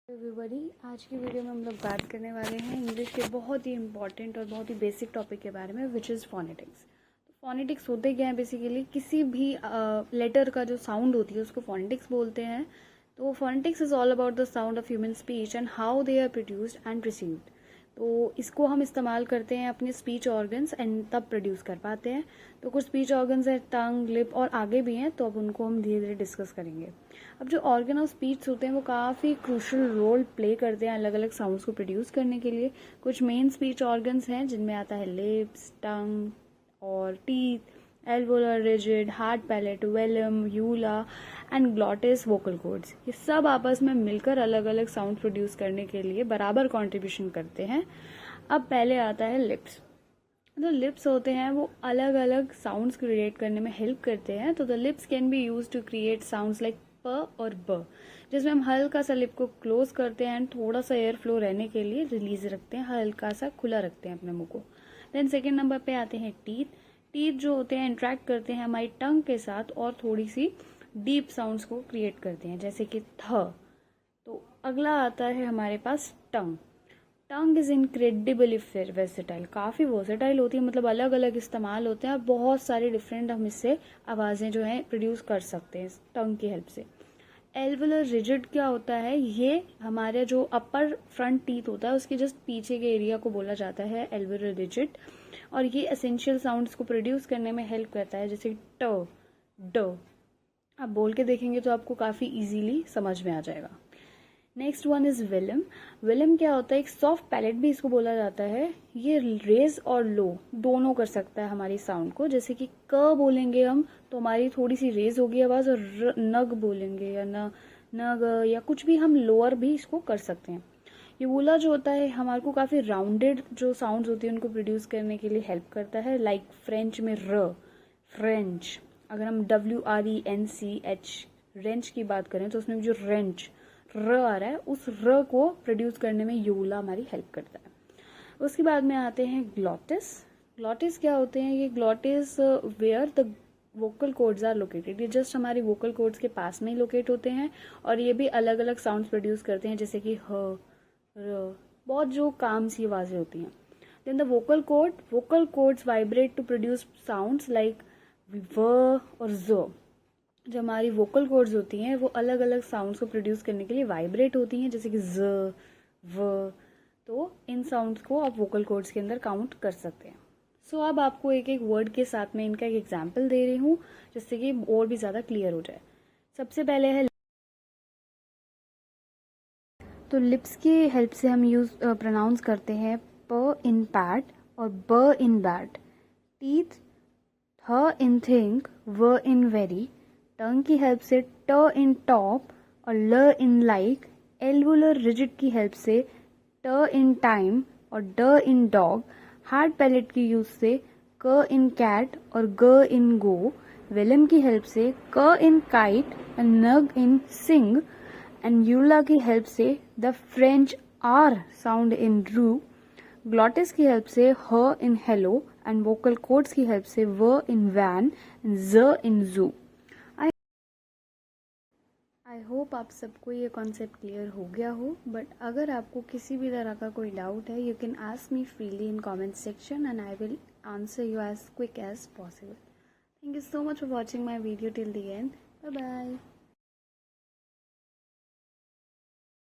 Everybody, आज की video में हम लोग बात करने वाले हैं इंग्लिश के बहुत ही इंपॉर्टेंट और बहुत ही बेसिक टॉपिक के बारे में, विच इज़ फोनेटिक्स। तो फोनेटिक्स होते क्या है? बेसिकली किसी भी लेटर का जो साउंड होती है उसको फोनेटिक्स बोलते हैं। तो phonetics is all about the sound of human speech and how they are produced and received. तो इसको हम इस्तेमाल करते हैं अपने स्पीच ऑर्गन्स एंड तब प्रोड्यूस कर पाते हैं। तो कुछ स्पीच ऑर्गन्स हैं, टंग, लिप और आगे भी हैं, तो अब उनको हम धीरे धीरे डिस्कस करेंगे। अब जो ऑर्गन ऑफ स्पीच होते हैं वो काफ़ी क्रूशल रोल प्ले करते हैं अलग अलग साउंड्स को प्रोड्यूस करने के लिए। कुछ मेन स्पीच ऑर्गन्स हैं जिनमें आता है लिप्स, टंग और टीथ, एल्वोलर रिजिड, hard palate, velum, uvula and glottis, vocal cords. ये सब आपस में मिलकर अलग अलग साउंड प्रोड्यूस करने के लिए बराबर कंट्रीब्यूशन करते हैं। अब पहले आता है लिप्स। जो लिप्स होते हैं वो अलग अलग साउंड्स क्रिएट करने में हेल्प करते हैं। तो the lips can be use to create sounds like प और ब, जिसमें हम हल्का सा लिप को क्लोज करते हैं एंड थोड़ा सा एयर फ्लो रहने के लिए रिलीज रखते हैं, हल्का सा खुला रखते हैं अपने मुंह को। देन सेकेंड नंबर पे आते हैं टीथ। टीथ जो होते हैं इंट्रैक्ट करते हैं हमारी टंग के साथ और थोड़ी सी डीप साउंड्स को क्रिएट करते हैं, जैसे कि थ। तो अगला आता है हमारे पास टंग। टंग इज़ इनक्रेडिबली वेर्सेटाइल, काफ़ी वर्सेटाइल होती है, मतलब अलग अलग इस्तेमाल होते हैं और बहुत सारे डिफरेंट हम इससे आवाज़ें जो हैं प्रोड्यूस कर सकते हैं टंग की हेल्प से। एल्वुलर रिजिड क्या होता है? ये हमारे जो अपर फ्रंट टीथ होता है उसके जस्ट पीछे के एरिया को बोला जाता है एल्वुलर रिजिड, और ये एसेंशियल साउंड्स को प्रोड्यूस करने में हेल्प करता है, जैसे ट, ड। आप बोल के देखेंगे तो आपको काफ़ी इजीली समझ में आ जाएगा। Next one is velum. Velum क्या होता है? एक सॉफ्ट पैलेट भी इसको बोला जाता है। ये रेज और लो दोनों कर सकता है हमारी साउंड को, जैसे कि क बोलेंगे हम तो हमारी थोड़ी सी रेज होगी आवाज, और नग बोलेंगे या नग या कुछ भी हम लोअर भी इसको कर सकते हैं। ये वूला जो होता है हमारे को काफी राउंडेड जो साउंड्स होती है उनको प्रोड्यूस करने के लिए हेल्प करता है, लाइक फ्रेंच में र, फ्रेंच। अगर हम WRENCH रेंच की बात करें तो उसमें जो रेंच र आ रहा है उस र को प्रोड्यूस करने में यूला हमारी हेल्प करता है। उसके बाद में आते हैं ग्लॉटिस। ग्लॉटिस क्या होते हैं? ये glottis where the vocal cords are located, ये जस्ट हमारी वोकल कॉर्ड्स के पास में ही लोकेट होते हैं और ये भी अलग अलग साउंड्स प्रोड्यूस करते हैं, जैसे कि ह, र, बहुत जो काम सी आवाजें होती हैं। Then the vocal cords vibrate to produce sounds like व और ज। जो हमारी वोकल कॉर्ड्स होती हैं वो अलग अलग साउंड्स को प्रोड्यूस करने के लिए वाइब्रेट होती हैं, जैसे कि ज, व। तो इन साउंड्स को आप वोकल कॉर्ड्स के अंदर काउंट कर सकते हैं। सो अब आपको एक एक वर्ड के साथ में इनका एक एग्जाम्पल दे रही हूँ जिससे कि और भी ज़्यादा क्लियर हो जाए। सबसे पहले है, तो लिप्स की हेल्प से हम प्रोनाउंस करते हैं प इन पैट और ब इन बैट। टीथ, थ इन थिंक, व इन वेरी। टंग की हेल्प से ट इन टॉप और ल इन लाइक। एल्वुलर रिजिड की हेल्प से ट इन टाइम और ड इन डॉग। हार्ड पैलेट की यूज से क इन कैट और ग इन गो। वेलम की हेल्प से क इन काइट एंड नग इन सिंग। एंड यूला की हेल्प से the French R sound in रू। ग्लॉटिस की हेल्प से ह in hello and vocal cords की हेल्प से व इन वैन एंड ज इन जू। आई होप आप सबको ये कॉन्सेप्ट क्लियर हो गया हो, बट अगर आपको किसी भी तरह का कोई डाउट है you can ask me freely in comment section and I will answer you as quick as possible. Thank you so much for watching my video till the end. Bye bye.